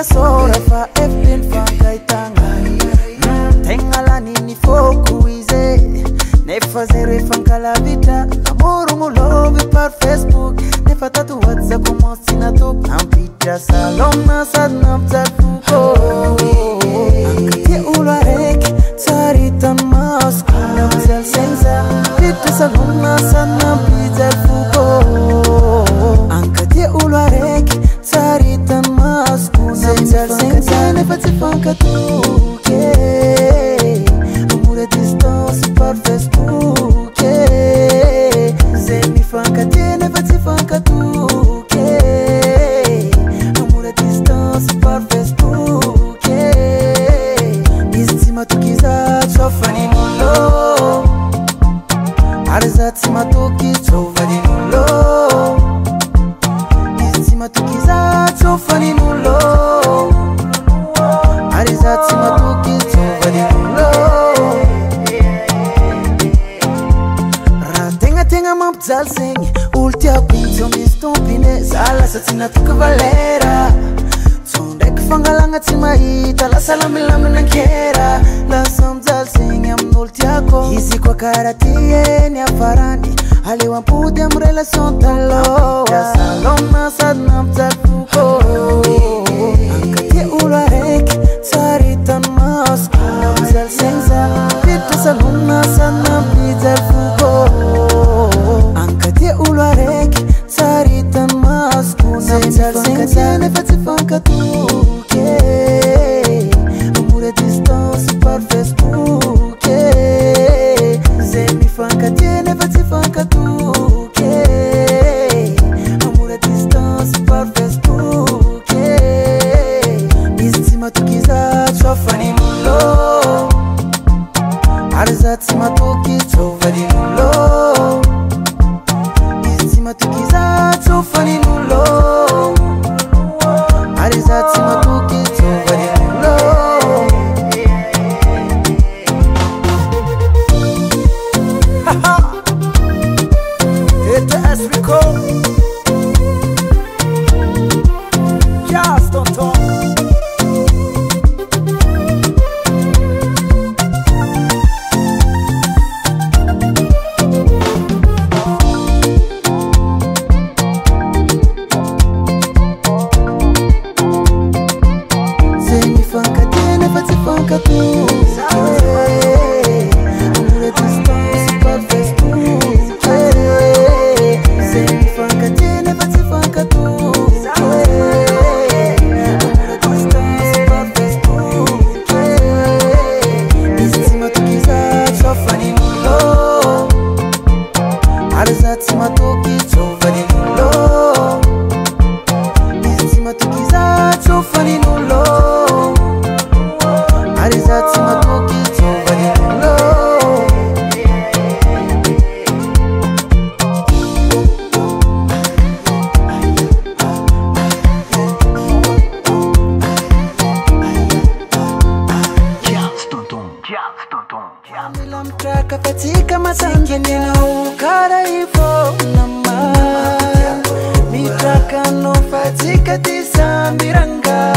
sora fa FBN fankaitanga Tengala nini foku ize Nefa zero fankala vita Namuru mulovi par Facebook Nefa tatu WhatsApp kumosi na tuk Nampita salom na sad napzal fuko Angkati ulwarek Taritan mask Napzal senza Pita salom na sad napzal fuko Angkati ulwarek Taritan mask Napzal senza Nefa tifanka tuke Amore distance par Facebook Zemi fanka tiene fazzi fanka tuke Amore distance par Facebook Iztima tukiza chofani nulo Arzati matuki chofani nulo Iztima tukiza chofani nulo Arzati matuki chofani nulo Tenga mapzal sing Ultia pinzo mistumpine Sala sa tinatuka valera Tundek fangalanga timaita La salamilami nankera La samzal sing Am nultiako Hisi kwa karatie ni afarani Aliwamputi am relacion taloa Salom na sad napzal fuko Angkati ulwarek Taritan mask Napzal singza Pita salom na sad napzal fuko Ulwarek Taritan mask Napzal singza Nefati fanka tuke Amore distance par Facebook Zemi fanka tie Nefati fanka tuke Amore distance par Facebook Iztima tukiza chofani nulo Arzati matuki chofani nulo Matukiza tufani nulo Arizati matuki tufani nulo Haha Ete Esrico Just don't talk katika masange nina ukara hivyo nama Mitaka no fatika tisa mbiranga